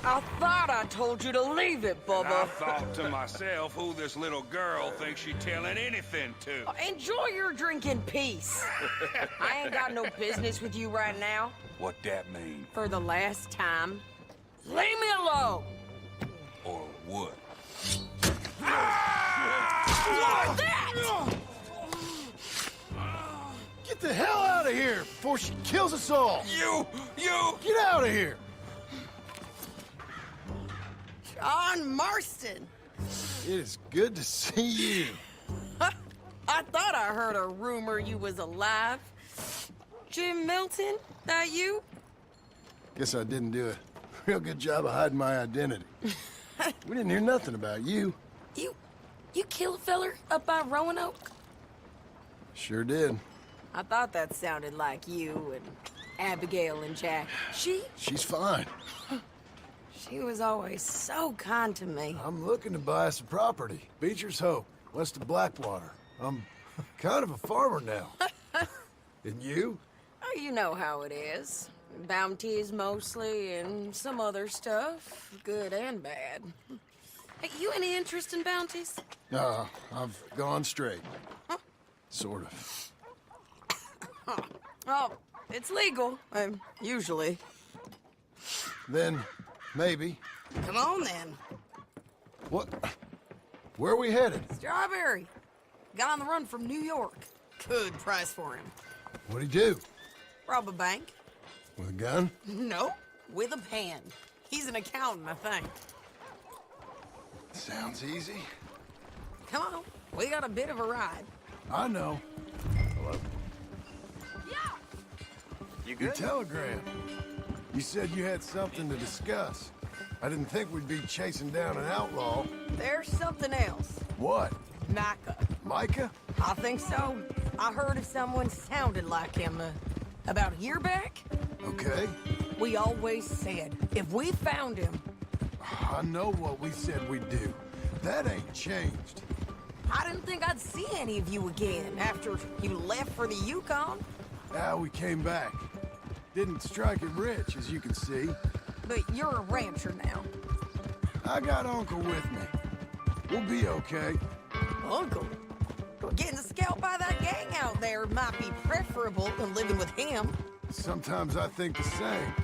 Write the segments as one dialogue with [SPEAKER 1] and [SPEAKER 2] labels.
[SPEAKER 1] I thought I told you to leave it,
[SPEAKER 2] And I
[SPEAKER 1] Bubba.
[SPEAKER 2] thought to myself who this little girl thinks she telling anything to.
[SPEAKER 1] Enjoy your drink in peace. I ain't got no business with you right now.
[SPEAKER 2] What that mean?
[SPEAKER 1] For the last time, leave me alone.
[SPEAKER 2] Or what?
[SPEAKER 1] What that?
[SPEAKER 3] Get the hell out of here before she kills us all!
[SPEAKER 2] You!
[SPEAKER 3] Get out of here!
[SPEAKER 1] John Marston.
[SPEAKER 3] It is good to see you.
[SPEAKER 1] I thought I heard a rumor you was alive. Jim Milton, that you?
[SPEAKER 3] Guess I didn't do a real good job of hiding my identity. We didn't hear nothing about you.
[SPEAKER 1] You kill a feller up by Roanoke?
[SPEAKER 3] Sure did.
[SPEAKER 1] I thought that sounded like you and Abigail and Jack.
[SPEAKER 3] She's fine.
[SPEAKER 1] She was always so kind to me.
[SPEAKER 3] I'm looking to buy us a property. Beecher's Hope, west of Blackwater. I'm kind of a farmer now. And you?
[SPEAKER 1] Oh, you know how it is. Bounties mostly, and some other stuff, good and bad. Hey, you any interest in bounties?
[SPEAKER 3] No, I've gone straight. Sort of.
[SPEAKER 1] Oh, it's legal, usually.
[SPEAKER 3] Then, maybe.
[SPEAKER 1] Come on, then.
[SPEAKER 3] What? Where are we headed?
[SPEAKER 1] Strawberry. Got on the run from New York. Good price for him.
[SPEAKER 3] What'd he do?
[SPEAKER 1] Rob a bank?
[SPEAKER 3] With a gun?
[SPEAKER 1] No, with a pen. He's an accountant, I think.
[SPEAKER 3] Sounds easy.
[SPEAKER 1] Come on, we got a bit of a ride.
[SPEAKER 3] I know. Hello?
[SPEAKER 1] Yeah!
[SPEAKER 3] You good? Your telegram. You said you had something to discuss. I didn't think we'd be chasing down an outlaw.
[SPEAKER 1] There's something else.
[SPEAKER 3] What?
[SPEAKER 1] Micah.
[SPEAKER 3] Micah?
[SPEAKER 1] I think so. I heard of someone sounded like him, about a year back.
[SPEAKER 3] Okay.
[SPEAKER 1] We always said, if we found him...
[SPEAKER 3] I know what we said we'd do. That ain't changed.
[SPEAKER 1] I didn't think I'd see any of you again after you left for the Yukon.
[SPEAKER 3] Now we came back. Didn't strike it rich, as you can see.
[SPEAKER 1] But you're a rancher now.
[SPEAKER 3] I got Uncle with me. We'll be okay.
[SPEAKER 1] Uncle? Getting scalped by that gang out there might be preferable than living with him.
[SPEAKER 3] Sometimes I think the same.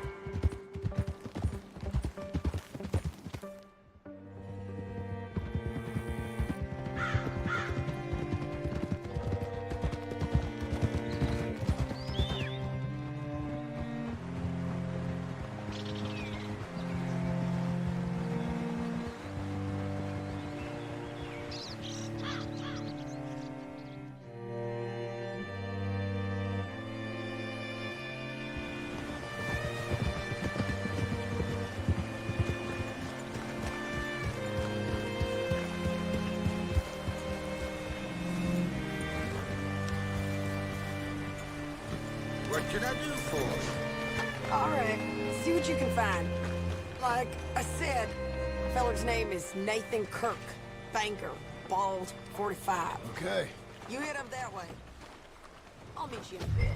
[SPEAKER 4] What can I do for you?
[SPEAKER 1] All right, see what you can find. Like I said, feller's name is Nathan Kirk. Banker, bald, 45.
[SPEAKER 3] Okay.
[SPEAKER 1] You head up that way. I'll meet you in a bit.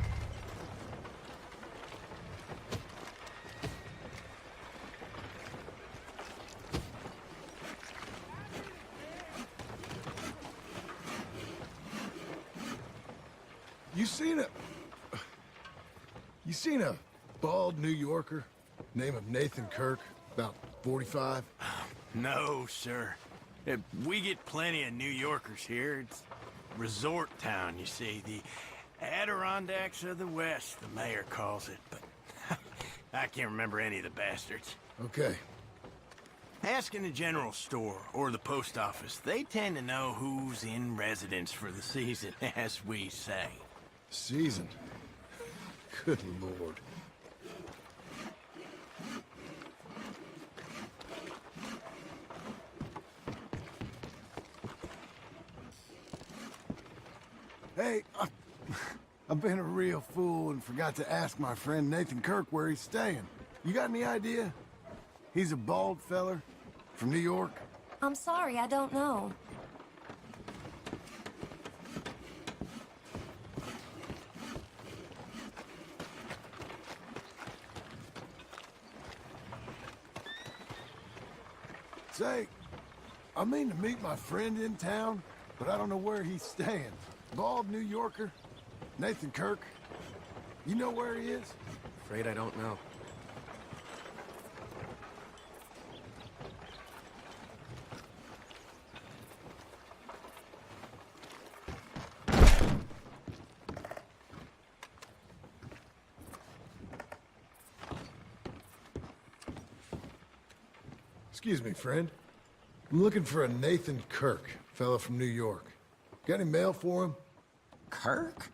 [SPEAKER 3] You seen a bald New Yorker, name of Nathan Kirk, about 45?
[SPEAKER 5] No, sir. We get plenty of New Yorkers here. It's resort town, you see. The Adirondacks of the West, the mayor calls it. But I can't remember any of the bastards.
[SPEAKER 3] Okay.
[SPEAKER 5] Ask in the general store or the post office. They tend to know who's in residence for the season, as we say.
[SPEAKER 3] Season. Good Lord. Hey, I've been a real fool and forgot to ask my friend Nathan Kirk where he's staying. You got any idea? He's a bald feller from New York.
[SPEAKER 6] I'm sorry, I don't know.
[SPEAKER 3] Say, I mean to meet my friend in town, but I don't know where he's staying. Bald New Yorker, Nathan Kirk. You know where he is?
[SPEAKER 7] Afraid I don't know.
[SPEAKER 3] Excuse me, friend. I'm looking for a Nathan Kirk, fella from New York. Got any mail for him?
[SPEAKER 8] Kirk?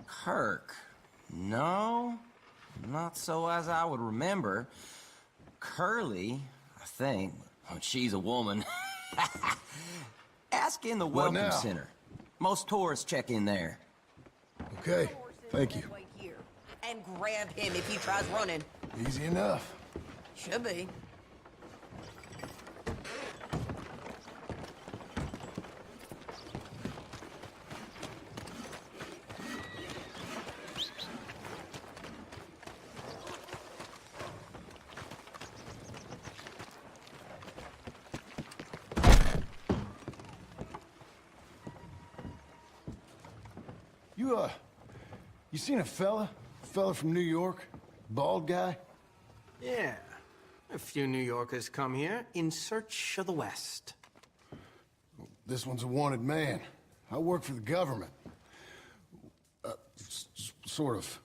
[SPEAKER 8] Kirk? No, not so as I would remember. Curly, I think. Oh, she's a woman. Ask in the
[SPEAKER 3] What
[SPEAKER 8] Welcome
[SPEAKER 3] now?
[SPEAKER 8] Center. Most tourists check in there.
[SPEAKER 3] Okay, thank you.
[SPEAKER 1] Wait here. And grab him if he tries running.
[SPEAKER 3] Easy enough.
[SPEAKER 1] Should be.
[SPEAKER 3] You seen a fella? Fella from New York? Bald guy?
[SPEAKER 7] Yeah. A few New Yorkers come here in search of the West.
[SPEAKER 3] This one's a wanted man. I work for the government. Sort of.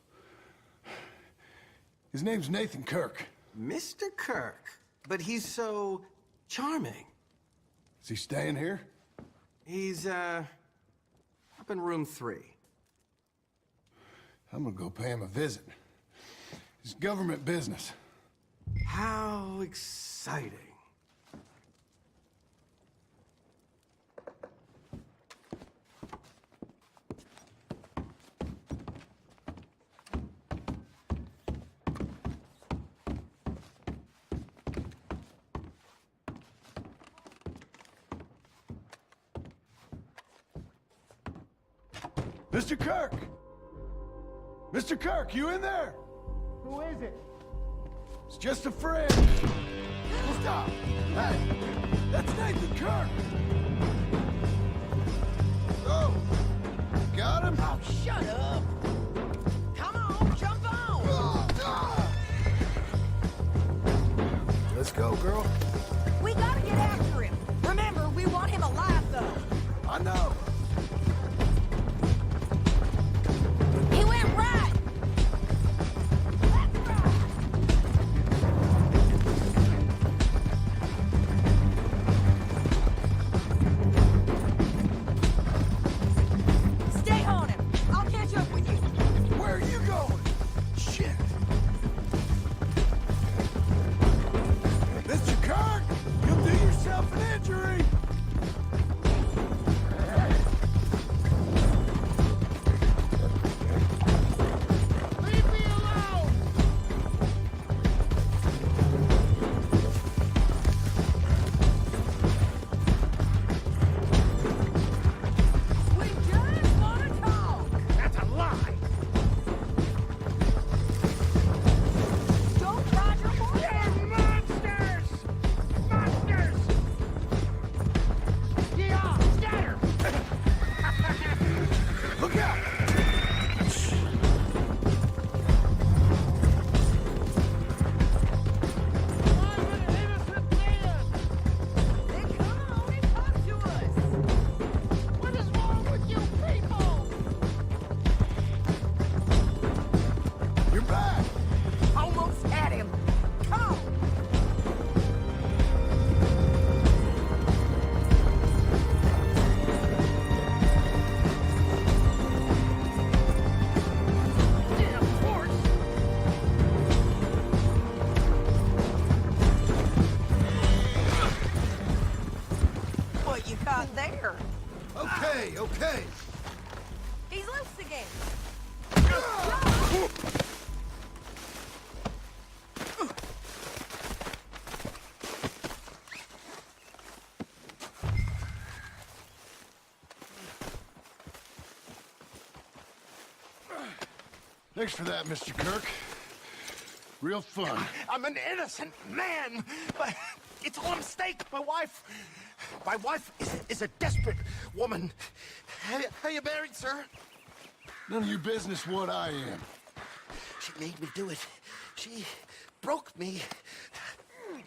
[SPEAKER 3] His name's Nathan Kirk.
[SPEAKER 7] Mr. Kirk. But he's so charming.
[SPEAKER 3] Is he staying here?
[SPEAKER 7] He's, up in room 3.
[SPEAKER 3] I'm gonna go pay him a visit. It's government business.
[SPEAKER 7] How exciting.
[SPEAKER 3] Mr. Kirk! Mr. Kirk, you in there?
[SPEAKER 9] Who is it?
[SPEAKER 3] It's just a friend. Stop! Hey! That's Nathan Kirk! Oh! Got him?
[SPEAKER 1] Oh, shut up! Come on, jump on!
[SPEAKER 3] Let's go, girl.
[SPEAKER 1] We gotta get after him. Remember, we want him alive, though.
[SPEAKER 3] I know.
[SPEAKER 1] He went right. Let's ride. Stay on him. I'll catch up with you.
[SPEAKER 3] Where are you going? Shit. Mr. Kirk, you'll do yourself an injury.
[SPEAKER 9] Leave me alone!
[SPEAKER 1] We just want to talk.
[SPEAKER 9] That's a lie!
[SPEAKER 1] Don't ride your horse.
[SPEAKER 9] You're monsters! Monsters! Yeah, scatter!
[SPEAKER 3] Look out!
[SPEAKER 9] I'm an innocent man!
[SPEAKER 1] Then come on and talk to us.
[SPEAKER 9] What is wrong with you people?
[SPEAKER 3] You're back!
[SPEAKER 1] Almost had him. Come on.
[SPEAKER 9] Damn horse!
[SPEAKER 1] What you got there?
[SPEAKER 3] Okay, okay.
[SPEAKER 1] He's loose again.
[SPEAKER 3] Thanks for that, Mr. Kirk. Real fun.
[SPEAKER 5] I'm an innocent man, but
[SPEAKER 4] It's all a mistake. My wife is a desperate woman. Are you married, sir?
[SPEAKER 3] None of your business what I am.
[SPEAKER 4] She made me do it. She broke me.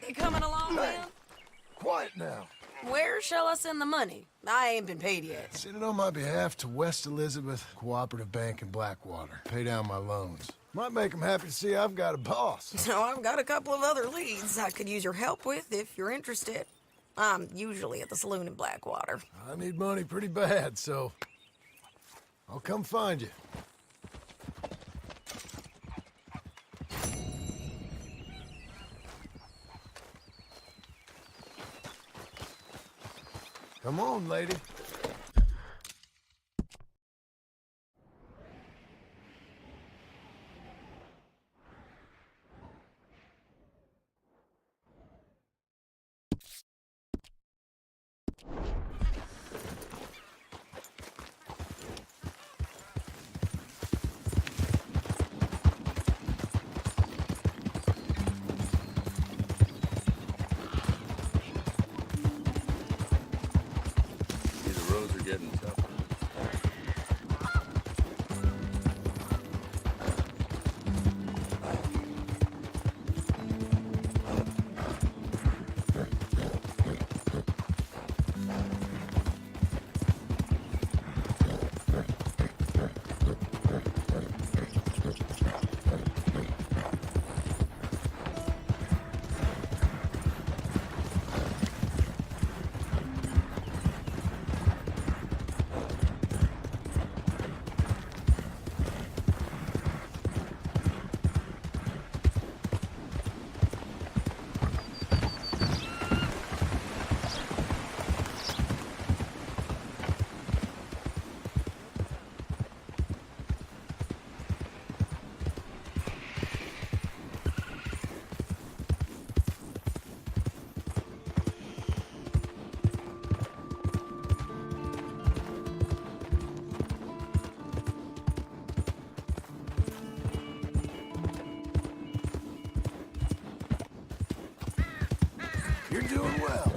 [SPEAKER 1] You coming along, man?
[SPEAKER 3] Quiet now.
[SPEAKER 1] Where shall I send the money? I ain't been paid yet.
[SPEAKER 3] Send it on my behalf to West Elizabeth Cooperative Bank in Blackwater. Pay down my loans. Might make them happy to see I've got a boss.
[SPEAKER 1] So I've got a couple of other leads I could use your help with if you're interested. I'm usually at the saloon in Blackwater.
[SPEAKER 3] I need money pretty bad, so I'll come find you. Come on, lady.
[SPEAKER 2] The roads are getting tougher. You're doing well.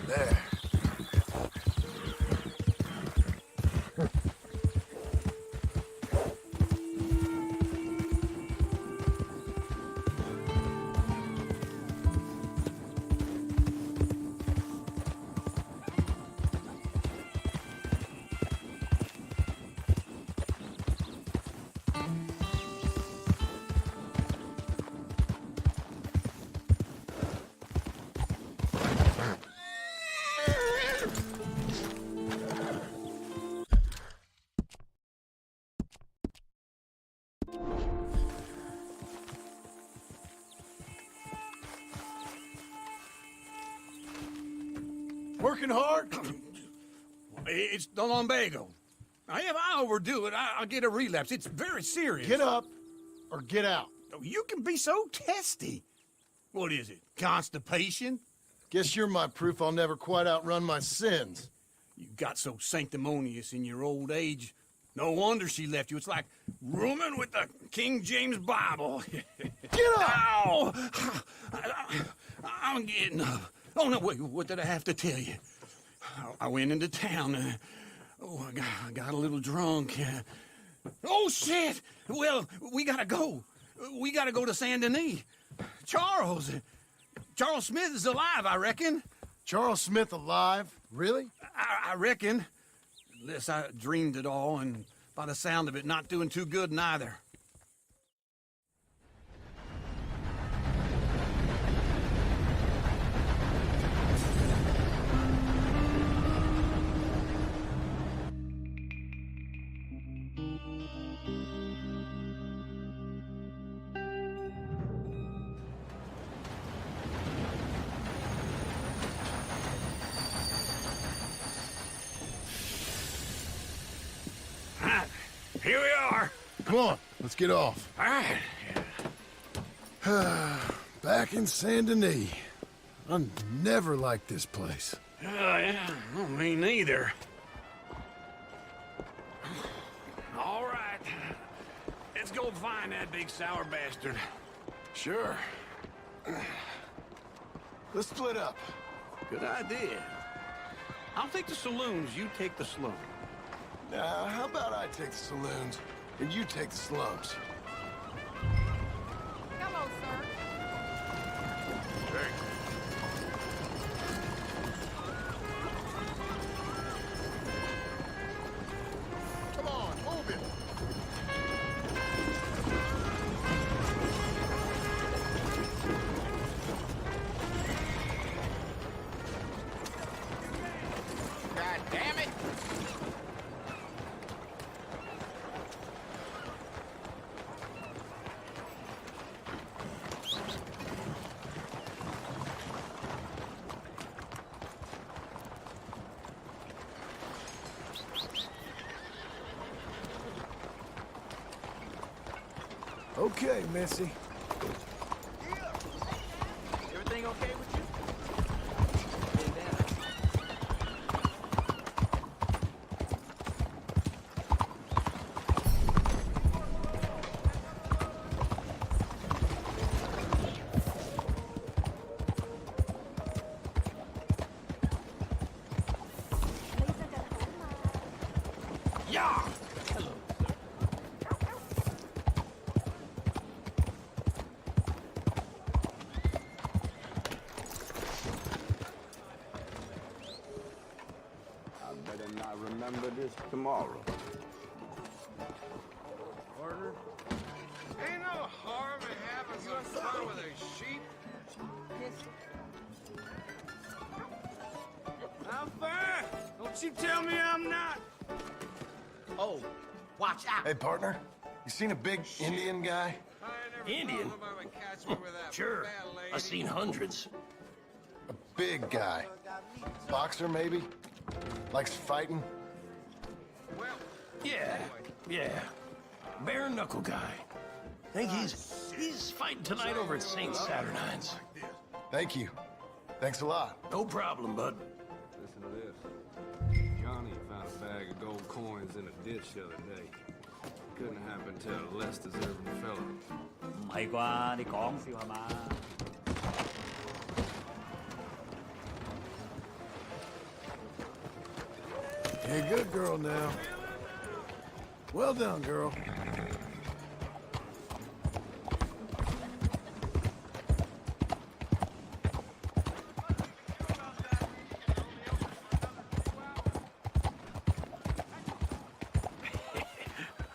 [SPEAKER 2] There. Working hard?
[SPEAKER 10] It's the lumbago. If I overdo it, I'll get a relapse. It's very serious.
[SPEAKER 3] Get up or get out.
[SPEAKER 10] You can be so testy. What is it? Constipation?
[SPEAKER 3] Guess you're my proof I'll never quite outrun my sins.
[SPEAKER 10] You got so sanctimonious in your old age. No wonder she left you. It's like rooming with the King James Bible.
[SPEAKER 3] Get up!
[SPEAKER 10] Ow! I'm getting up. Oh, no, wait, what did I have to tell you? I went into town. I got a little drunk. Oh, shit! Well, we gotta go. We gotta go to Saint Denis. Charles Smith is alive, I reckon.
[SPEAKER 3] Charles Smith alive? Really?
[SPEAKER 10] I reckon. Unless I dreamed it all, and by the sound of it, not doing too good neither. Here we are.
[SPEAKER 3] Come on, let's get off.
[SPEAKER 10] All right.
[SPEAKER 3] Back in Saint Denis. I never liked this place.
[SPEAKER 10] Yeah, well, me neither. All right. Let's go find that big sour bastard.
[SPEAKER 3] Sure. Let's split up.
[SPEAKER 10] Good idea. I'll take the saloons, you take the slum.
[SPEAKER 3] Now, how about I take the saloons and you take the slums?
[SPEAKER 9] Hello, sir.
[SPEAKER 3] Come on, move it.
[SPEAKER 9] God damn it!
[SPEAKER 3] Okay, Missy.
[SPEAKER 10] Everything okay with you? Yeah!
[SPEAKER 2] Better not remember this tomorrow.
[SPEAKER 4] Partner? Ain't no harm in having some fun with a sheep.
[SPEAKER 10] I'm fine. Don't you tell me I'm not.
[SPEAKER 7] Oh, watch out.
[SPEAKER 3] Hey, partner. You seen a big Indian guy?
[SPEAKER 10] Indian? Sure. I've seen hundreds.
[SPEAKER 3] A big guy. Boxer, maybe? Likes fighting?
[SPEAKER 10] Yeah. Bare knuckle guy. Think he's fighting tonight over at St. Saturnine's.
[SPEAKER 3] Thank you. Thanks a lot.
[SPEAKER 10] No problem, bud.
[SPEAKER 11] Listen to this. Johnny found a bag of gold coins in a ditch the other day. Couldn't happen to a less deserving fellow.
[SPEAKER 12] May qua đi con siêu hả mà.
[SPEAKER 3] Hey, good girl now. Well done, girl.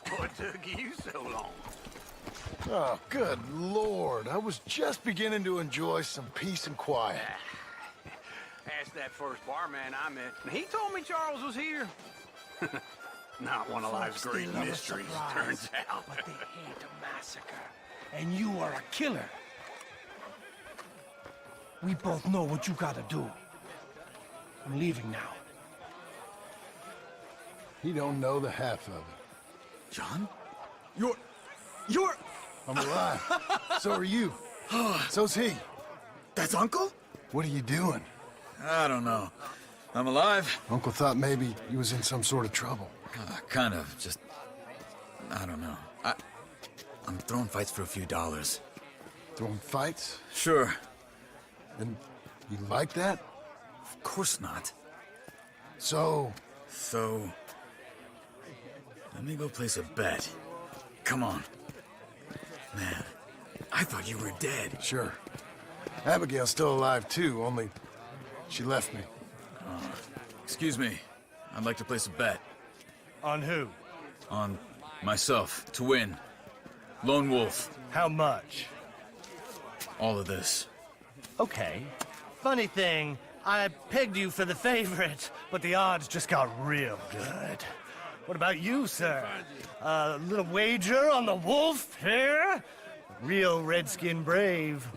[SPEAKER 10] What took you so long?
[SPEAKER 3] Oh, good Lord. I was just beginning to enjoy some peace and quiet.
[SPEAKER 10] Asked that first barman I met, and he told me Charles was here. Not one of life's great mysteries, turns out.
[SPEAKER 4] But they hate a massacre, and you are a killer. We both know what you gotta do. I'm leaving now.
[SPEAKER 3] He don't know the half of it.
[SPEAKER 12] John?
[SPEAKER 3] You're... I'm alive. So are you. So's he.
[SPEAKER 12] That's Uncle?
[SPEAKER 3] What are you doing?
[SPEAKER 12] I don't know. I'm alive.
[SPEAKER 3] Uncle thought maybe you was in some sort of trouble.
[SPEAKER 12] Kind of. Just... I don't know. I'm throwing fights for a few dollars.
[SPEAKER 3] Throwing fights?
[SPEAKER 12] Sure.
[SPEAKER 3] And you like that?
[SPEAKER 12] Of course not.
[SPEAKER 3] So...
[SPEAKER 12] Let me go place a bet. Come on. Man, I thought you were dead.
[SPEAKER 3] Sure. Abigail's still alive, too, only she left me.
[SPEAKER 12] Excuse me. I'd like to place a bet.
[SPEAKER 4] On who?
[SPEAKER 12] On myself, to win. Lone Wolf.
[SPEAKER 4] How much?
[SPEAKER 12] All of this.
[SPEAKER 4] Okay. Funny thing, I pegged you for the favorite, but the odds just got real good. What about you, sir? A little wager on the wolf here? Real redskin brave.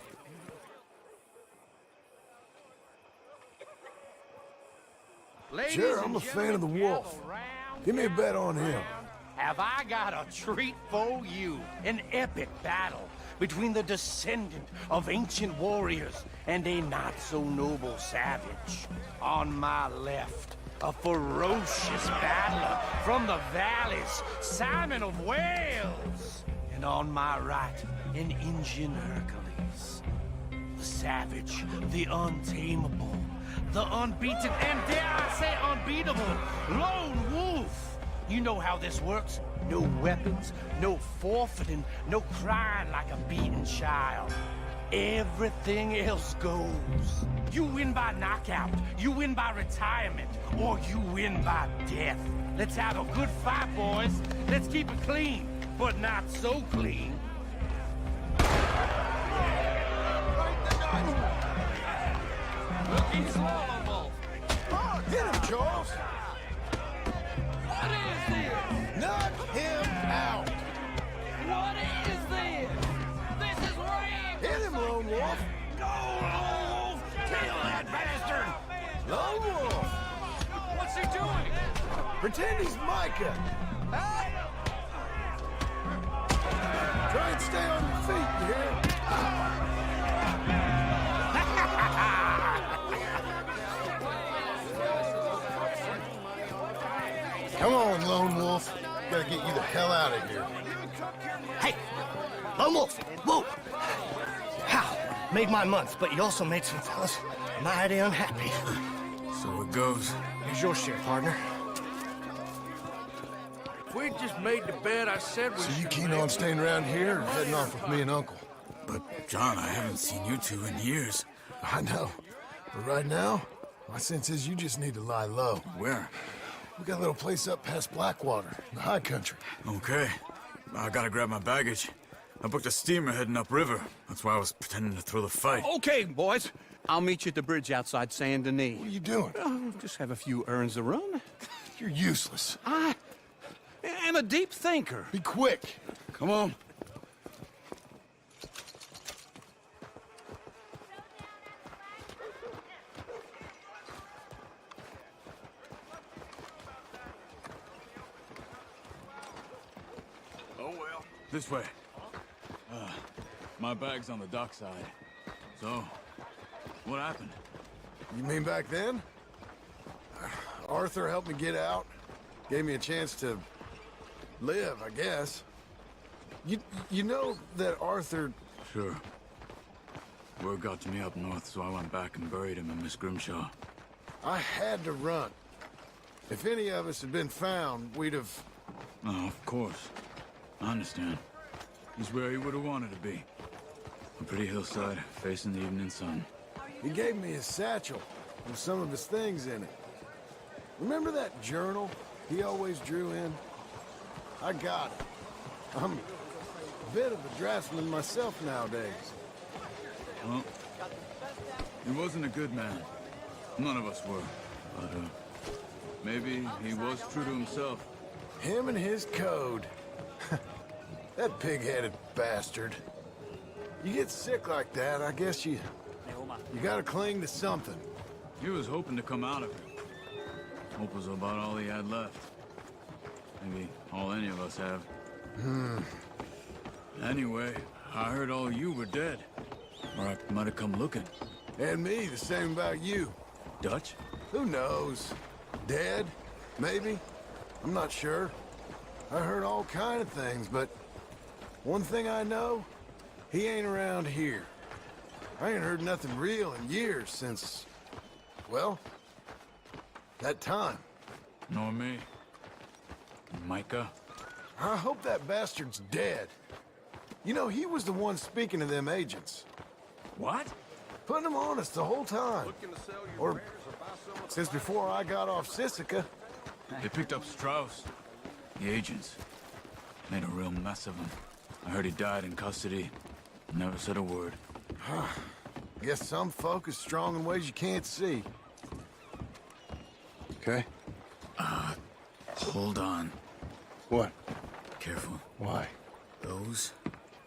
[SPEAKER 3] Sure, I'm a fan of the wolf. Give me a bet on him.
[SPEAKER 4] have I got a treat for you. An epic battle between the descendant of ancient warriors and a not-so-noble savage. On my left, a ferocious battler from the valleys, Simon of Wales. And on my right, an Indian Hercules. The savage, the untamable, the unbeaten, and dare I say unbeatable, Lone Wolf. You know how this works. No weapons, no forfeiting, no crying like a beaten child. Everything else goes. You win by knockout, you win by retirement, or you win by death. Let's have a good fight, boys. Let's keep it clean, but not so clean.
[SPEAKER 9] Looking slow, Wolf.
[SPEAKER 3] Oh, get him, Charles!
[SPEAKER 9] What is this?
[SPEAKER 3] Knock him out!
[SPEAKER 9] What is this? This is rigged.
[SPEAKER 3] Hit him, Lone Wolf!
[SPEAKER 9] Go, Wolf! Kill that bastard!
[SPEAKER 3] Lone Wolf!
[SPEAKER 9] What's he doing?
[SPEAKER 3] Pretend he's Micah! Try and stay on your feet, you hear? Come on, Lone Wolf. Gotta get you the hell out of here.
[SPEAKER 4] Hey, Lone Wolf, whoa! How? Made my month, but you also made some fellas mighty unhappy.
[SPEAKER 12] So it goes.
[SPEAKER 4] Here's your share, partner.
[SPEAKER 5] If we'd just made the bed I said we
[SPEAKER 3] So you
[SPEAKER 5] should
[SPEAKER 3] keen
[SPEAKER 5] make,
[SPEAKER 3] on staying around here or heading off with me and Uncle?
[SPEAKER 12] But, John, I haven't seen you two in years.
[SPEAKER 3] I know. But right now, my sense is you just need to lie low.
[SPEAKER 12] Where?
[SPEAKER 3] We got a little place up past Blackwater, in the high country.
[SPEAKER 12] Okay. I gotta grab my baggage. I booked a steamer heading upriver. That's why I was pretending to throw the fight.
[SPEAKER 10] Okay, boys. I'll meet you at the bridge outside Saint Denis.
[SPEAKER 3] What are you doing?
[SPEAKER 10] Just have a few errands to run.
[SPEAKER 3] You're useless.
[SPEAKER 10] I am a deep thinker.
[SPEAKER 3] Be quick.
[SPEAKER 10] Come on.
[SPEAKER 12] Oh, well. This way. My bag's on the dockside. So, what happened?
[SPEAKER 3] You mean back then? Arthur helped me get out. Gave me a chance to live, I guess. You know that Arthur...
[SPEAKER 12] Sure. Word got to me up north, so I went back and buried him in Miss Grimshaw.
[SPEAKER 3] I had to run. If any of us had been found, we'd have...
[SPEAKER 12] Oh, of course. I understand. He's where he would have wanted to be. A pretty hillside, facing the evening sun.
[SPEAKER 3] He gave me his satchel with some of his things in it. Remember that journal he always drew in? I got it. I'm a bit of a draftsman myself nowadays.
[SPEAKER 12] Well, he wasn't a good man. None of us were. But, maybe he was true to himself.
[SPEAKER 3] Him and his code. That pig-headed bastard. You get sick like that, I guess you gotta cling to something.
[SPEAKER 12] He was hoping to come out of it. Hope was about all he had left. Maybe all any of us have. Anyway, I heard all you were dead. Or I might have come looking.
[SPEAKER 3] And me, the same about you.
[SPEAKER 12] Dutch?
[SPEAKER 3] Who knows? Dead? Maybe? I'm not sure. I heard all kind of things, but one thing I know, he ain't around here. I ain't heard nothing real in years since, well, that time.
[SPEAKER 12] Nor me. Micah?
[SPEAKER 3] I hope that bastard's dead. You know, he was the one speaking to them agents.
[SPEAKER 12] What?
[SPEAKER 3] Putting them on us the whole time. Or since before I got off Sisika.
[SPEAKER 12] They picked up Strauss. The agents. Made a real mess of him. I heard he died in custody. Never said a word.
[SPEAKER 3] Guess some folk is strong in ways you can't see. Okay.
[SPEAKER 12] Hold on.
[SPEAKER 3] What?
[SPEAKER 12] Careful.
[SPEAKER 3] Why?
[SPEAKER 12] Those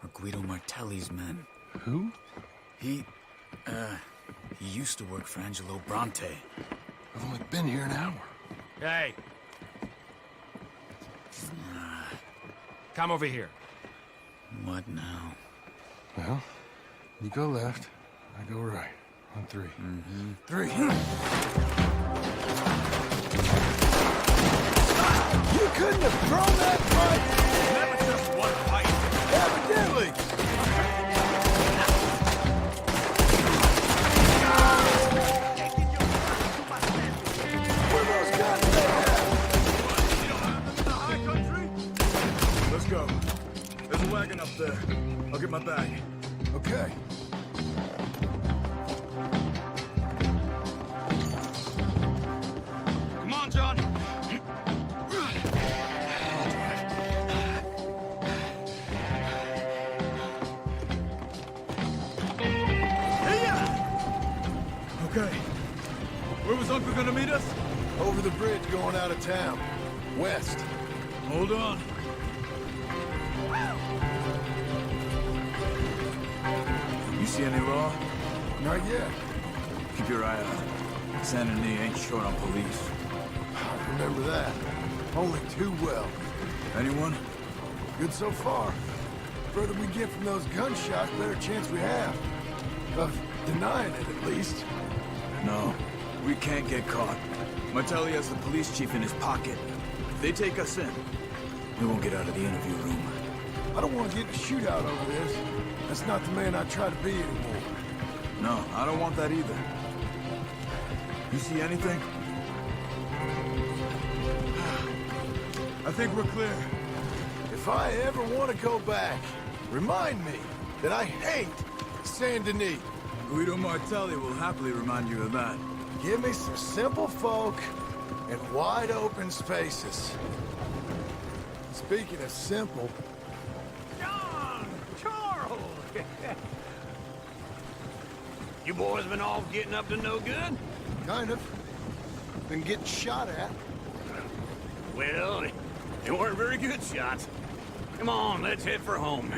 [SPEAKER 12] are Guido Martelli's men.
[SPEAKER 3] Who?
[SPEAKER 12] He used to work for Angelo Bronte.
[SPEAKER 3] I've only been here an hour.
[SPEAKER 4] Hey,
[SPEAKER 13] Come over here.
[SPEAKER 12] What now?
[SPEAKER 3] Well, you go left, I go right. On 3. Three. You couldn't have thrown that fight!
[SPEAKER 5] Never just one fight.
[SPEAKER 3] Evidently! Where those guns they have?
[SPEAKER 12] You don't have them in the high country? Let's go. There's a wagon up there. I'll get my bag.
[SPEAKER 3] Okay.
[SPEAKER 2] Come on, John.
[SPEAKER 12] Okay. Where was Uncle gonna meet us?
[SPEAKER 3] Over the bridge going out of town. West.
[SPEAKER 12] Hold on. You see any law?
[SPEAKER 3] Not yet.
[SPEAKER 12] Keep your eye out. San Denis ain't short on police.
[SPEAKER 3] I remember that. Only too well.
[SPEAKER 12] Anyone?
[SPEAKER 3] Good so far. Further we get from those gunshots, better chance we have. Of denying it, at least.
[SPEAKER 12] No. We can't get caught. Martelli has the police chief in his pocket. If they take us in, we won't get out of the interview room.
[SPEAKER 3] I don't want to get in a shootout over this. That's not the man I try to be anymore.
[SPEAKER 12] No, I don't want that either. You see anything? I think we're clear.
[SPEAKER 3] If I ever want to go back, remind me that I hate Saint Denis.
[SPEAKER 12] Guido Martelli will happily remind you of that.
[SPEAKER 3] Give me some simple folk and wide open spaces. Speaking of simple,
[SPEAKER 5] John! Charles! You boys been off getting up to no good?
[SPEAKER 3] kind of. Been getting shot at.
[SPEAKER 5] Well, they weren't very good shots. Come on, let's head for home.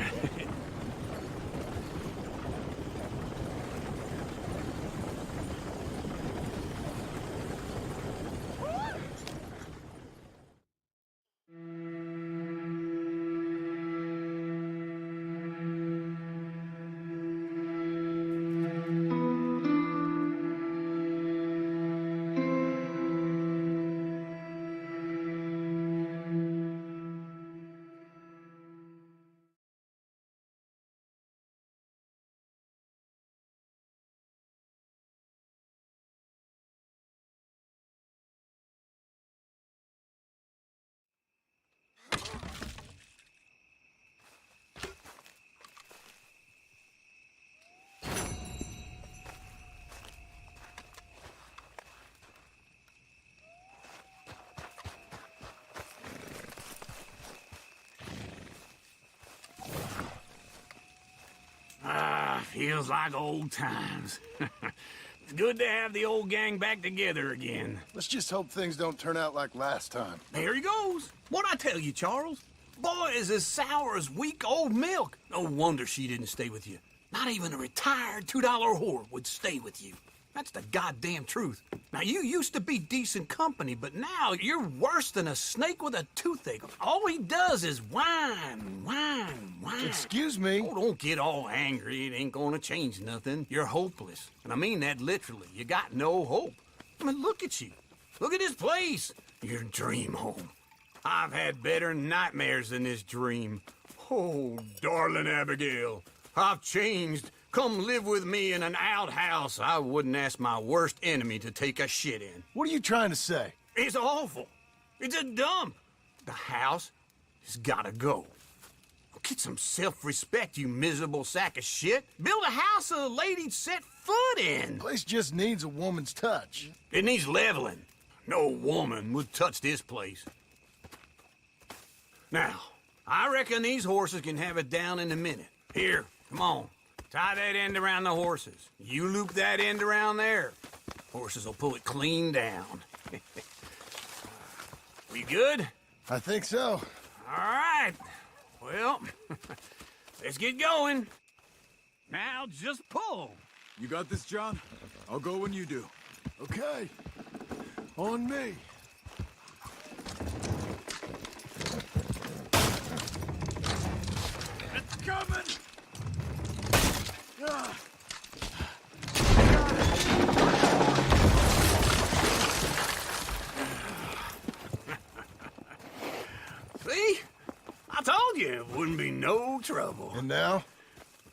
[SPEAKER 5] Feels like old times. It's good to have the old gang back together again.
[SPEAKER 3] Let's just hope things don't turn out like last time.
[SPEAKER 5] There he goes. What'd I tell you, Charles? Boy is as sour as weak old milk. No wonder she didn't stay with you. Not even a retired $2 whore would stay with you. That's the goddamn truth. Now, you used to be decent company, but now you're worse than a snake with a toothache. All he does is whine, whine, whine.
[SPEAKER 3] Excuse me?
[SPEAKER 5] Oh, don't get all angry. It ain't gonna change nothing. You're hopeless. And I mean that literally. You got no hope. I mean, look at you. Look at this place. Your dream home. I've had better nightmares than this dream. Oh, darling Abigail, I've changed. Come live with me in an outhouse I wouldn't ask my worst enemy to take a shit in.
[SPEAKER 3] What are you trying to say?
[SPEAKER 5] It's awful. It's a dump. The house has gotta go. Get some self-respect, you miserable sack of shit. Build a house a lady'd set foot in.
[SPEAKER 3] Place just needs a woman's touch.
[SPEAKER 5] It needs leveling. No woman would touch this place. Now, I reckon these horses can have it down in a minute. Here, come on. Tie that end around the horses. You loop that end around there. Horses will pull it clean down. We good?
[SPEAKER 3] I think so.
[SPEAKER 5] All right. Well, let's get going. Now just pull.
[SPEAKER 12] You got this, John? I'll go when you do.
[SPEAKER 3] Okay. On me.
[SPEAKER 5] told you it wouldn't be no trouble.
[SPEAKER 3] And now?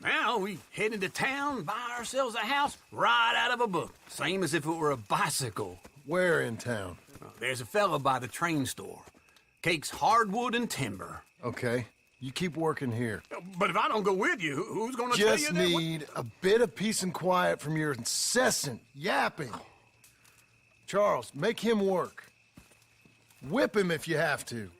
[SPEAKER 5] Now we head into town, buy ourselves a house right out of a book. Same as if it were a bicycle.
[SPEAKER 3] Where in town?
[SPEAKER 5] There's a fella by the train store. Cakes hardwood and timber.
[SPEAKER 3] Okay. You keep working here.
[SPEAKER 5] But if I don't go with you, who's gonna tell you
[SPEAKER 3] Just
[SPEAKER 5] that?
[SPEAKER 3] need a bit of peace and quiet from your incessant yapping. Charles, make him work. Whip him if you have to.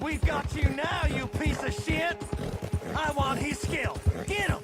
[SPEAKER 4] We've got you now, you piece of shit! I want his skill. Get him!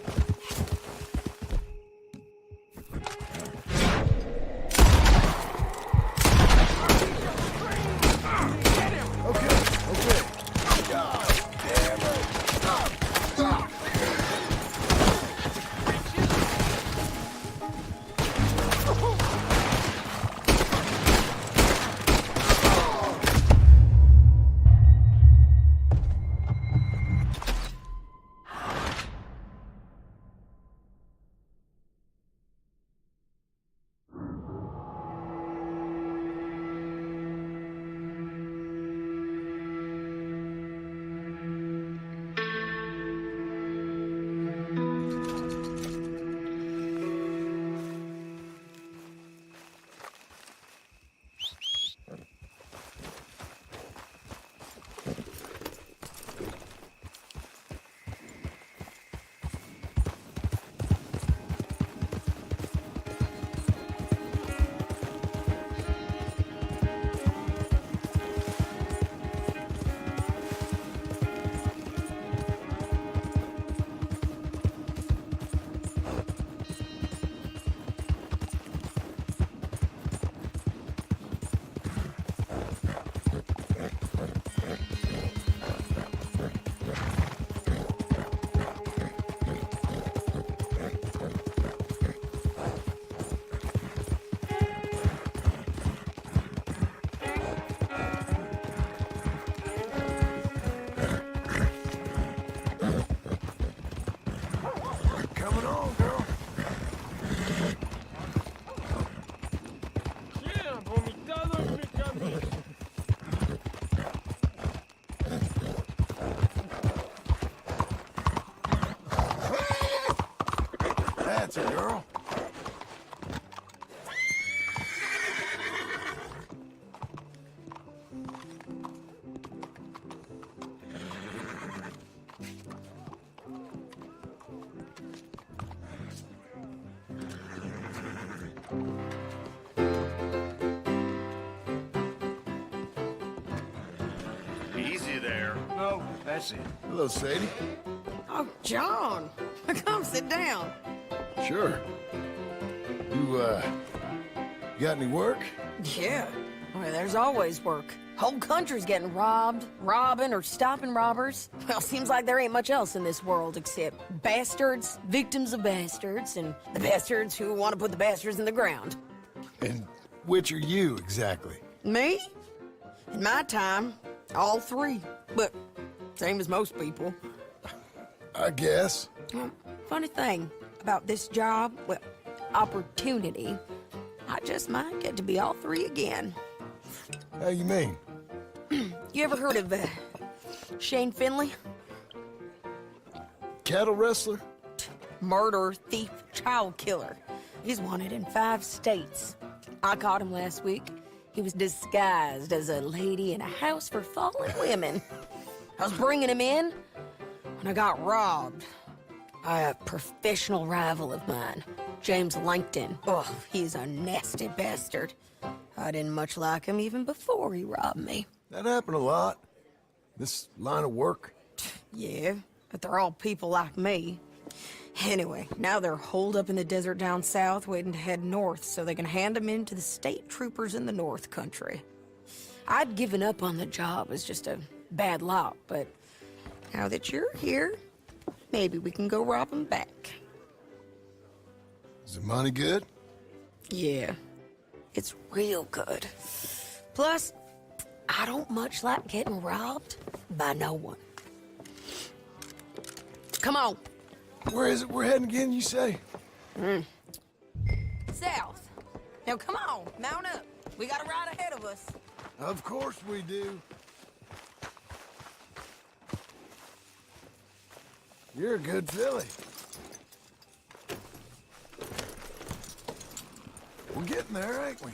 [SPEAKER 3] That's a girl.
[SPEAKER 4] Easy there. No, that's it.
[SPEAKER 3] Hello, Sadie.
[SPEAKER 1] Oh, John. Come sit down.
[SPEAKER 3] Sure. You got any work?
[SPEAKER 1] Yeah. Well, there's always work. Whole country's getting robbed, robbing, or stopping robbers. Well, seems like there ain't much else in this world except bastards, victims of bastards, and the bastards who want to put the bastards in the ground.
[SPEAKER 3] And which are you, exactly?
[SPEAKER 1] Me? In my time, all three. But same as most people.
[SPEAKER 3] I guess.
[SPEAKER 1] Well, funny thing about this job, well, opportunity, I just might get to be all three again.
[SPEAKER 3] How you mean?
[SPEAKER 1] You ever heard of Shane Finley?
[SPEAKER 3] Cattle wrestler?
[SPEAKER 1] Murderer, thief, child killer. He's wanted in 5 states. I caught him last week. He was disguised as a lady in a house for fallen women. I was bringing him in when I got robbed. A professional rival of mine, James Langton. Oh, he's a nasty bastard. I didn't much like him even before he robbed me.
[SPEAKER 3] That happened a lot. This line of work.
[SPEAKER 1] Yeah, but they're all people like me. Anyway, now they're holed up in the desert down south, waiting to head north so they can hand them in to the state troopers in the north country. I'd given up on the job as just a bad lot, but now that you're here, maybe we can go rob them back.
[SPEAKER 3] Is the money good?
[SPEAKER 1] Yeah, it's real good. Plus, I don't much like getting robbed by no one. Come on.
[SPEAKER 3] Where is it we're heading again, you say?
[SPEAKER 1] South. Now come on, mount up. We got a ride ahead of us.
[SPEAKER 3] Of course we do. You're a good filly. We're getting there, ain't we?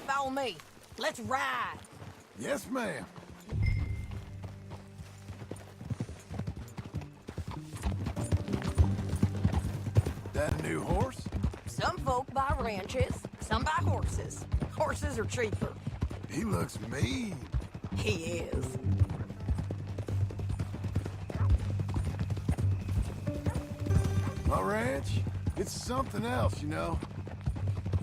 [SPEAKER 1] Follow me. Let's ride.
[SPEAKER 3] Yes, ma'am. That a new horse?
[SPEAKER 1] Some folk buy ranches, some buy horses. Horses are cheaper.
[SPEAKER 3] He looks mean.
[SPEAKER 1] He is.
[SPEAKER 3] My ranch, it's something else, you know.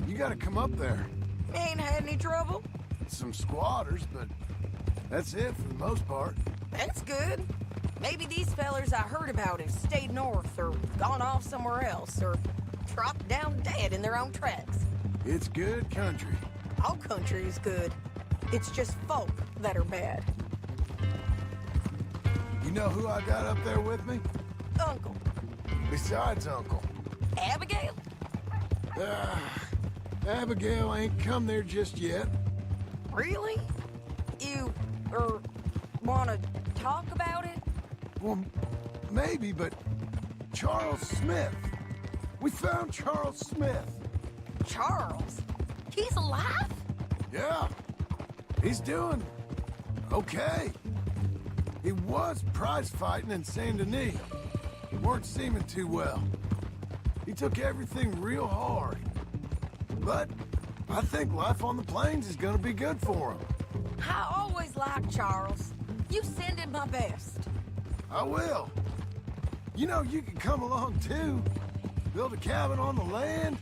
[SPEAKER 3] You gotta come up there.
[SPEAKER 1] Ain't had any trouble?
[SPEAKER 3] Some squatters, but that's it for the most part.
[SPEAKER 1] That's good. Maybe these fellers I heard about have stayed north or gone off somewhere else or dropped down dead in their own tracks.
[SPEAKER 3] It's good country.
[SPEAKER 1] All country is good. It's just folk that are bad.
[SPEAKER 3] You know who I got up there with me?
[SPEAKER 1] Uncle.
[SPEAKER 3] Besides Uncle.
[SPEAKER 1] Abigail?
[SPEAKER 3] Abigail ain't come there just yet.
[SPEAKER 1] Really? You, wanna talk about it?
[SPEAKER 3] Well, maybe, but Charles Smith. We found Charles Smith.
[SPEAKER 1] Charles? He's alive?
[SPEAKER 3] Yeah. He's doing okay. He was prize fighting in Saint Denis. Weren't seeming too well. He took everything real hard. But I think life on the plains is gonna be good for him.
[SPEAKER 1] I always liked Charles. You send him my best.
[SPEAKER 3] I will. You know, you can come along too. Build a cabin on the land.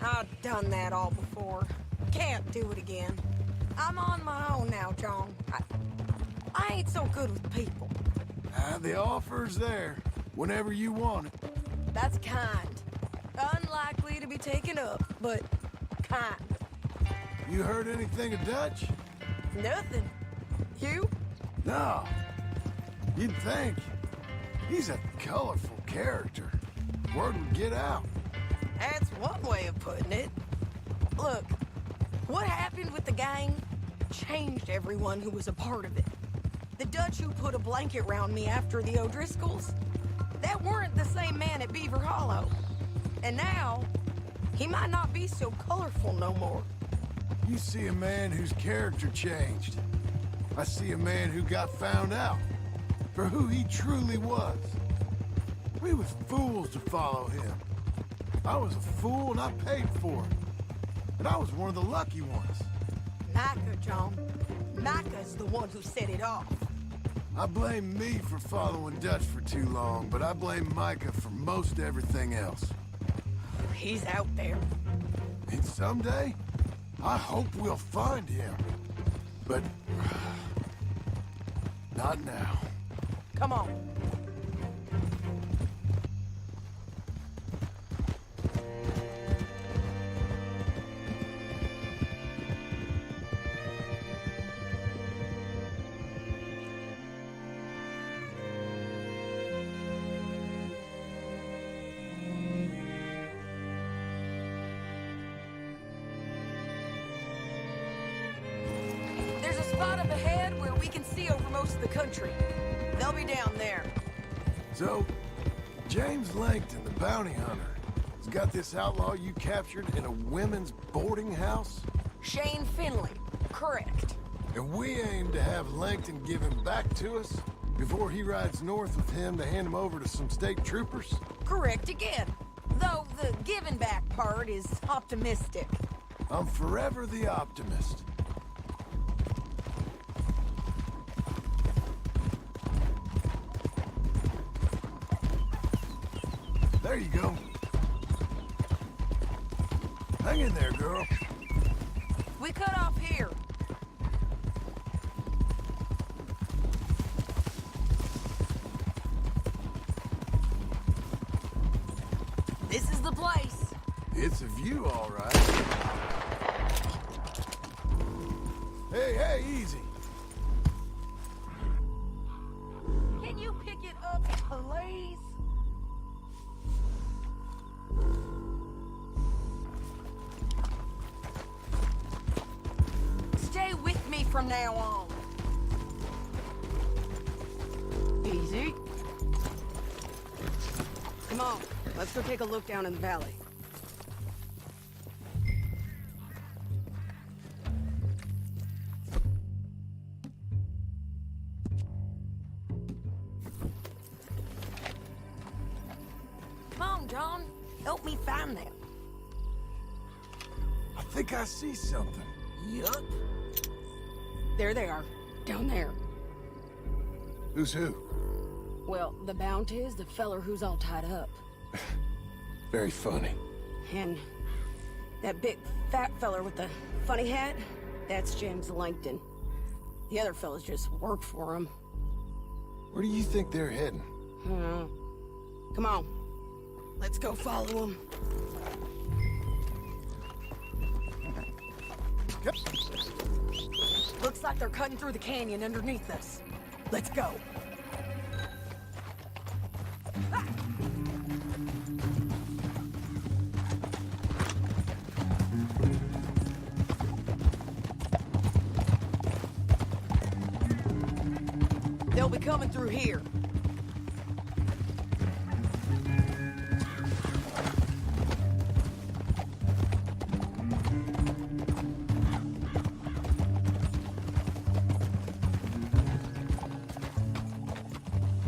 [SPEAKER 1] I've done that all before. Can't do it again. I'm on my own now, John. I ain't so good with people.
[SPEAKER 3] The offer's there, whenever you want it.
[SPEAKER 1] That's kind. Unlikely to be taken up, but kind.
[SPEAKER 3] You heard anything of Dutch?
[SPEAKER 1] Nothing. You?
[SPEAKER 3] No. You'd think. He's a colorful character. Word would get out.
[SPEAKER 1] That's one way of putting it. Look, what happened with the gang changed everyone who was a part of it. The Dutch who put a blanket round me after the O'Driscolls, that weren't the same man at Beaver Hollow. And now, he might not be so colorful no more.
[SPEAKER 3] You see a man whose character changed. I see a man who got found out for who he truly was. We was fools to follow him. I was a fool and I paid for it. And I was one of the lucky ones.
[SPEAKER 1] Micah, John. Micah's the one who set it off.
[SPEAKER 3] I blame me for following Dutch for too long, but I blame Micah for most everything else.
[SPEAKER 1] He's out there.
[SPEAKER 3] And someday, I hope we'll find him. But not now.
[SPEAKER 1] Come on. There's a spot up ahead where we can see over most of the country. They'll be down there.
[SPEAKER 3] So, James Langton, the bounty hunter, has got this outlaw you captured in a women's boarding house?
[SPEAKER 1] Shane Finley. Correct.
[SPEAKER 3] And we aim to have Langton give him back to us Before he rides north with him to hand him over to some state troopers?
[SPEAKER 1] Correct again. Though the giving back part is optimistic.
[SPEAKER 3] I'm forever the optimist. There you go. Hang in there, girl.
[SPEAKER 1] We cut off here. This is the place.
[SPEAKER 3] It's a view, all right. Hey, easy.
[SPEAKER 1] Can you pick it up, please? Stay with me from now on. Easy. Come on, let's go take a look down in the valley. Come on, John. Help me find them.
[SPEAKER 3] I think I see something.
[SPEAKER 1] Yup. There they are, down there.
[SPEAKER 3] Who's who?
[SPEAKER 1] Well, the Bounty is the feller who's all tied up.
[SPEAKER 3] Very funny.
[SPEAKER 1] And that big fat feller with the funny hat, that's James Langton. The other fellas just work for him.
[SPEAKER 3] Where do you think they're heading?
[SPEAKER 1] Come on. Let's go follow them. Looks like they're cutting through the canyon underneath us. Let's go. They'll be coming through here.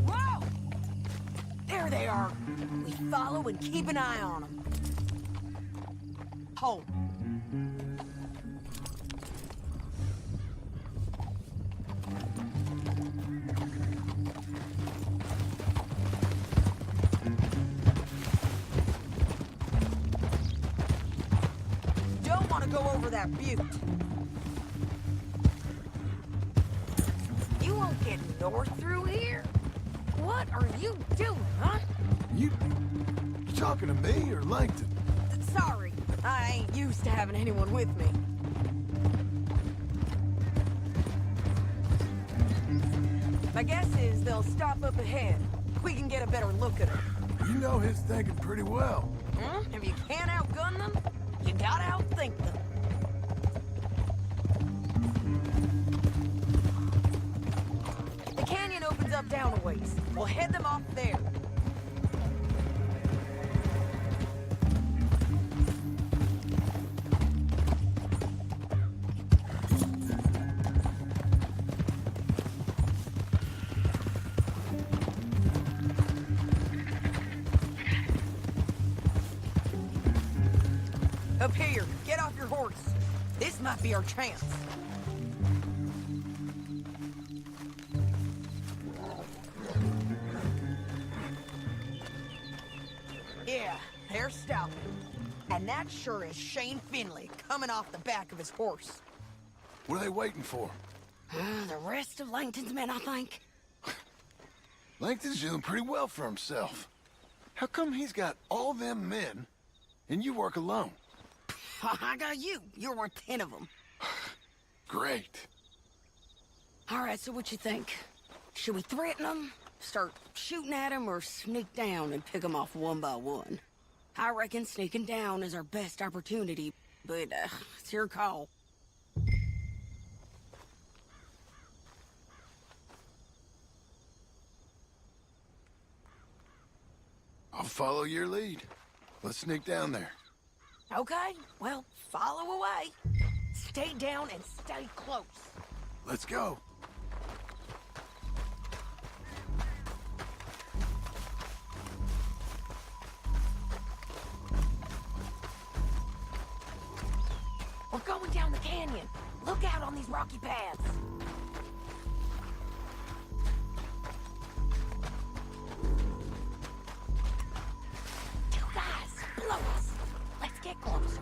[SPEAKER 1] Whoa! There they are. We follow and keep an eye on them. Home. Don't want to go over that butte. You won't get north through here? What are you doing, huh?
[SPEAKER 3] You talking to me or Langton?
[SPEAKER 1] Sorry, I ain't used to having anyone with me. My guess is they'll stop up ahead. We can get a better look at them.
[SPEAKER 3] You know his thinking pretty well.
[SPEAKER 1] If you can't outgun them, you gotta outthink them. The canyon opens up down a ways. We'll head them off there. Up here, get off your horse. This might be our chance. Yeah, they're stopping. And that sure is Shane Finley coming off the back of his horse.
[SPEAKER 3] What are they waiting for?
[SPEAKER 1] The rest of Langton's men, I think.
[SPEAKER 3] Langton's doing pretty well for himself. How come he's got all them men and you work alone?
[SPEAKER 1] I got you. You're worth 10 of them.
[SPEAKER 3] Great.
[SPEAKER 1] All right, so what you think? Should we threaten them, start shooting at them, or sneak down and pick them off one by one? I reckon sneaking down is our best opportunity, but it's your call.
[SPEAKER 3] I'll follow your lead. Let's sneak down there.
[SPEAKER 1] Okay, well, follow away. Stay down and stay close.
[SPEAKER 3] Let's go.
[SPEAKER 1] We're going down the canyon. Look out on these rocky paths. You guys, blow us. Let's get closer.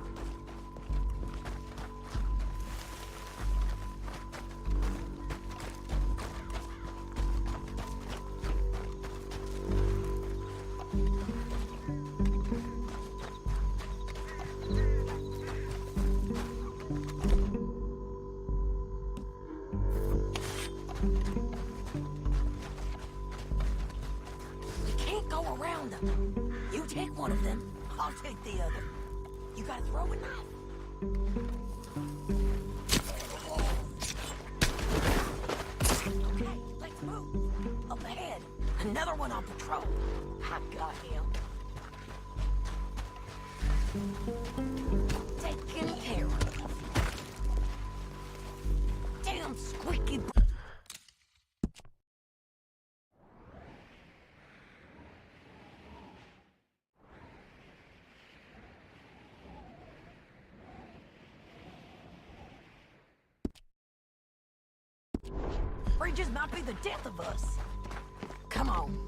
[SPEAKER 1] Around them. You take one of them, I'll take the other. You gotta throw a knife. Okay, let's move. Up ahead, another one on patrol. I got him. Taken care of. Damn squeaky. Bridges might be the death of us. Come on.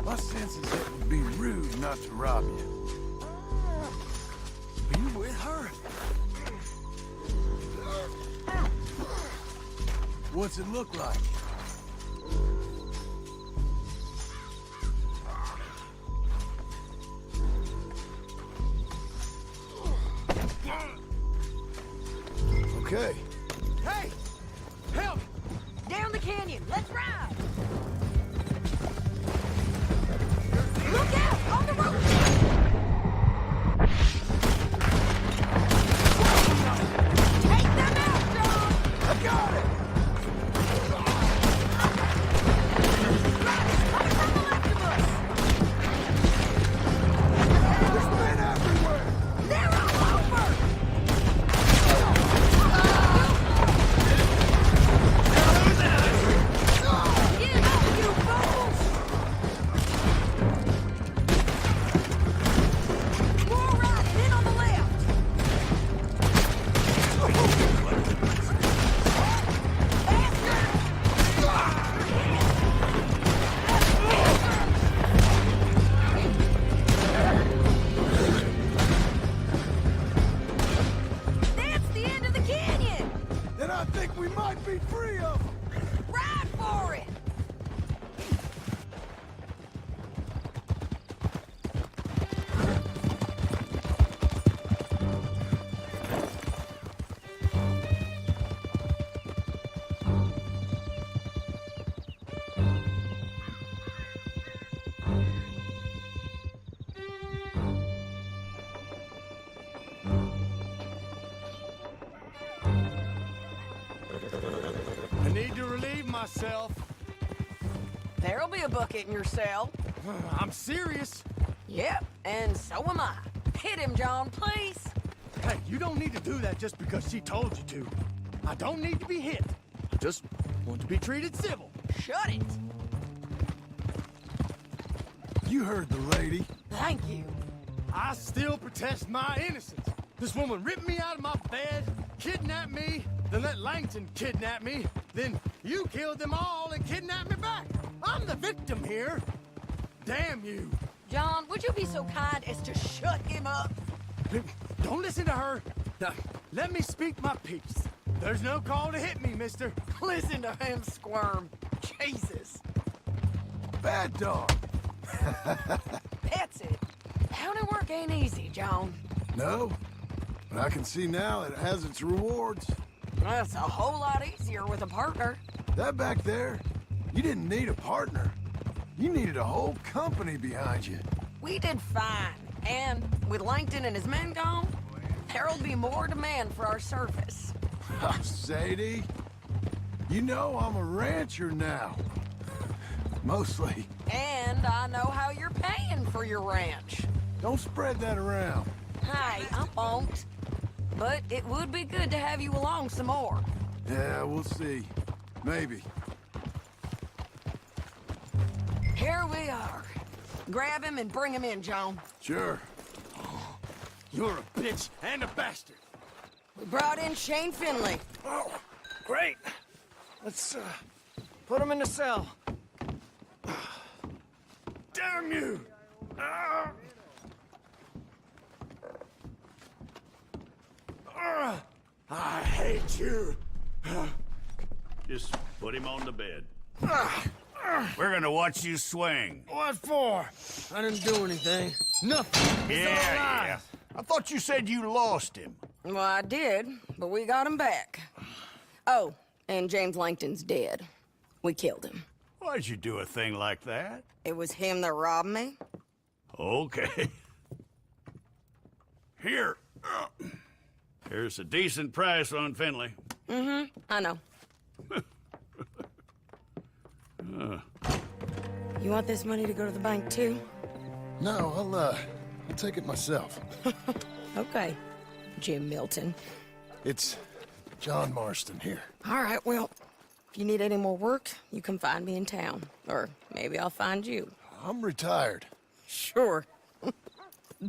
[SPEAKER 3] My sense is it would be rude not to rob you.
[SPEAKER 5] Are you with her?
[SPEAKER 3] What's it look like? Okay.
[SPEAKER 7] Hey! Help!
[SPEAKER 1] Down the canyon. Let's ride. Look out! On the road! Take them out, John!
[SPEAKER 3] I got it!
[SPEAKER 1] Rabbits coming from the left of us!
[SPEAKER 3] There's men everywhere!
[SPEAKER 1] They're all over! Get up, you fools! More riding in on the left! That's the end of the canyon!
[SPEAKER 3] Then I think we might be free of them!
[SPEAKER 1] Ride for it!
[SPEAKER 4] I need to relieve myself.
[SPEAKER 1] There'll be a bucket in your cell.
[SPEAKER 4] I'm serious.
[SPEAKER 1] Yep, and so am I. Hit him, John, please.
[SPEAKER 4] Hey, you don't need to do that just because she told you to. I don't need to be hit. I just want to be treated civil.
[SPEAKER 1] Shut it.
[SPEAKER 3] You heard the lady.
[SPEAKER 1] Thank you.
[SPEAKER 4] I still protest my innocence. This woman ripped me out of my bed, kidnapped me, then let Langton kidnap me, then you killed them all and kidnapped me back. I'm the victim here. Damn you.
[SPEAKER 1] John, would you be so kind as to shut him up?
[SPEAKER 4] Don't listen to her. Now, let me speak my piece. There's no call to hit me, mister.
[SPEAKER 1] Listen to him squirm. Jesus.
[SPEAKER 3] Bad dog.
[SPEAKER 1] That's it. County work ain't easy, John.
[SPEAKER 3] No, but I can see now it has its rewards.
[SPEAKER 1] That's a whole lot easier with a partner.
[SPEAKER 3] That back there, you didn't need a partner. You needed a whole company behind you.
[SPEAKER 1] We did fine. And with Langton and his men gone, there'll be more demand for our service.
[SPEAKER 3] Sadie, you know I'm a rancher now. Mostly.
[SPEAKER 1] And I know how you're paying for your ranch.
[SPEAKER 3] Don't spread that around.
[SPEAKER 1] Hey, I won't. But it would be good to have you along some more.
[SPEAKER 3] Yeah, we'll see. Maybe.
[SPEAKER 1] Here we are. Grab him and bring him in, John.
[SPEAKER 3] Sure.
[SPEAKER 4] You're a bitch and a bastard.
[SPEAKER 1] We brought in Shane Finley.
[SPEAKER 4] Oh, great. Let's, put him in the cell. Damn you! I hate you.
[SPEAKER 10] Just put him on the bed. We're gonna watch you swing.
[SPEAKER 4] What for? I didn't do anything. Nothing.
[SPEAKER 10] Yeah. I thought you said you lost him.
[SPEAKER 1] Well, I did, but we got him back. Oh, and James Langton's dead. We killed him.
[SPEAKER 10] Why'd you do a thing like that?
[SPEAKER 1] It was him that robbed me.
[SPEAKER 10] Okay. Here. Here's a decent price on Finley.
[SPEAKER 1] Mm-hmm, I know. You want this money to go to the bank, too?
[SPEAKER 3] No, I'll take it myself.
[SPEAKER 1] Okay, Jim Milton.
[SPEAKER 3] It's John Marston here.
[SPEAKER 1] All right, well, if you need any more work, you can find me in town. Or maybe I'll find you.
[SPEAKER 3] I'm retired.
[SPEAKER 1] Sure.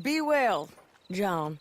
[SPEAKER 1] Be well, John.